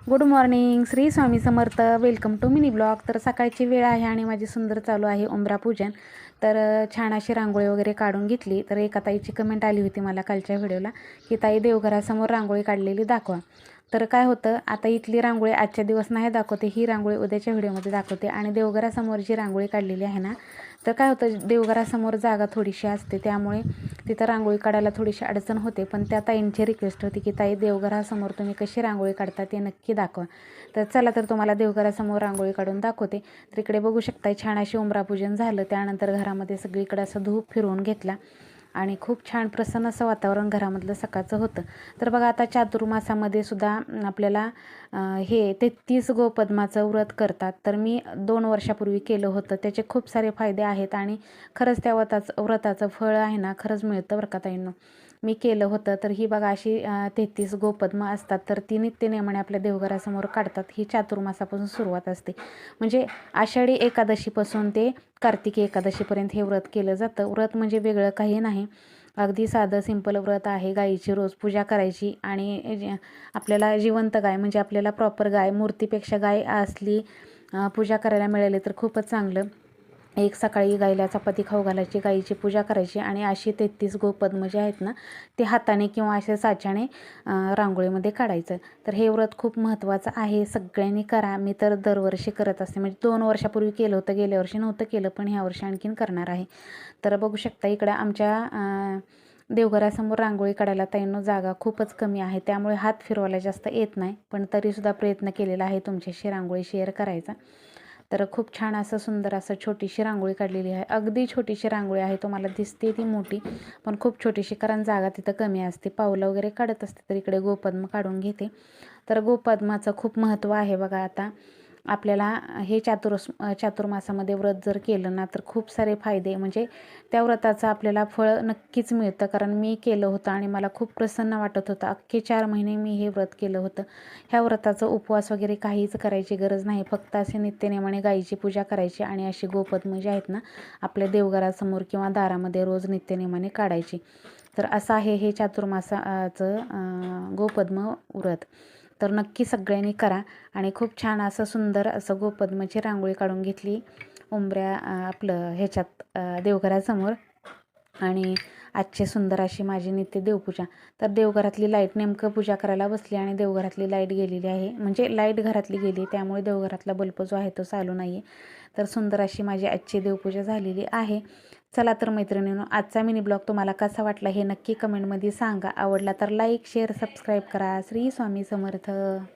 Good morning, Shri Swami Samarth. Welcome to mini blog. तर सकाळची वेळ आहे आणि माझी सुंदर चालू आहे उंबरा पूजन. तर छान अशी रांगोळी वगैरे काढून घेतली. तर एका ताईची कमेंट आली होती मला कालच्या व्हिडिओला की ताई देवघरासमोर रांगोळी काढलेली दाखवा. तर काय होतं, आता इथली रांगोळी आजच्या दिवस नाही दाखवते, ही रांगोळी उद्याच्या व्हिडिओमध्ये दाखवते. आणि देवघरासमोर जी रांगोळी काढलेली आहे ना, तर काय होतं, देवघरासमोर जागा थोडीशी असते, त्यामुळे तिथं रांगोळी काढायला थोडीशी अडचण होते. पण त्या ताईंची रिक्वेस्ट होती की ताई देवघरासमोर तुम्ही कशी रांगोळी काढता ते नक्की दाखवा. तर चला, तर तुम्हाला देवघरासमोर रांगोळी काढून दाखवते. तर इकडे बघू शकता, छान अशी उंबरापूजन झालं. त्यानंतर घरामध्ये सगळीकडे असं धूप फिरवून घेतला आणि खूप छान प्रसन्न असं वातावरण घरामधलं सकाळचं होतं. तर बघा, आता चातुर्मासामध्ये सुद्धा आपल्याला हे 33 गोपद्माचं व्रत करतात. तर मी 2 वर्षापूर्वी केलं होतं. त्याचे खूप सारे फायदे आहेत आणि खरंच त्या व्रताचं फळ आहे ना, खरंच मिळतं बरं का ताईंनो. मी केलं होतं. तर ही बघा अशी 33 गोपद्म असतात. तर ती नित्यनेमाने आपल्या देवघरासमोर काढतात. ही चातुर्मासापासून सुरुवात असते. म्हणजे आषाढी एकादशीपासून ते कार्तिकी एकादशीपर्यंत हे व्रत केलं जातं. व्रत म्हणजे वेगळं काही नाही, अगदी साधं सिंपल व्रत आहे. गाईची रोज पूजा करायची आणि आपल्याला जिवंत गाय, म्हणजे आपल्याला प्रॉपर गाय, मूर्तीपेक्षा गाय असली पूजा करायला मिळाली तर खूपच चांगलं. एक सकाळी गाईला चपाती खाऊ घालायची, गाईची पूजा करायची आणि अशी 33 गोपद्म जे आहेत ना, ते हाताने किंवा अशा साच्याने रांगोळीमध्ये काढायचं. तर हे व्रत खूप महत्त्वाचं आहे, सगळ्यांनी करा. मी तर दरवर्षी करत असते, म्हणजे 2 वर्षापूर्वी केलं होतं, गेल्या वर्षी नव्हतं केलं, पण ह्या वर्षी आणखीन करणार आहे. तर बघू शकता, इकडं आमच्या देवघरासमोर रांगोळी काढायला ताईंनो जागा खूपच कमी आहे, त्यामुळे हात फिरवायला जास्त येत नाही, पण तरीसुद्धा प्रयत्न केलेला आहे तुमच्याशी रांगोळी शेअर करायचा. तर खूप छान असं सुंदर असं छोटीशी रांगोळी काढलेली आहे. अगदी छोटीशी रांगोळी आहे, तुम्हाला दिसते ती मोठी, पण खूप छोटीशी, कारण जागा तिथं कमी असते. पावलं वगैरे काढत असते, तर इकडे गोपद्म काढून घेते. तर गोपद्माचं खूप महत्त्व आहे बघा. आता आपल्याला हे चातुर्मासामध्ये व्रत जर केलं ना, तर खूप सारे फायदे, म्हणजे त्या व्रताचं आपल्याला फळ नक्कीच मिळतं. कारण मी केलं होतं आणि मला खूप प्रसन्न वाटत होतं. अख्खे 4 महिने मी हे व्रत केलं होतं. ह्या व्रताचं उपवास वगैरे काहीच करायची गरज नाही, फक्त असे नित्यनेमाने गाईची पूजा करायची आणि अशी गोपद्म जे आहेत ना, आपल्या देवघरासमोर किंवा दारामध्ये रोज नित्यनेमाने काढायची. तर असं आहे हे चातुर्मासाचं गोपद्म व्रत. तर नक्की सगळ्यांनी करा. आणि खूप छान असं सुंदर असं गोपद्माची रांगोळी काढून घेतली आपलं ह्याच्यात देवघरासमोर. आणि आजची सुंदर अशी माझी नित्य देवपूजा. तर देवघरातली लाईट, नेमकं पूजा करायला बसली आणि देवघरातली लाईट गेलेली आहे, म्हणजे लाईट घरातली गेली, त्यामुळे देवघरातला बल्ब जो आहे तो चालू नाही आहे. तर सुंदर अशी माझी आजची देवपूजा झालेली आहे. चला तर मैत्रिणींनो, आजचा मिनी ब्लॉग तुम्हाला कसा वाटला हे नक्की कमेंटमध्ये सांगा. आवडला तर लाईक, शेअर, सबस्क्राईब करा. श्री स्वामी समर्थ.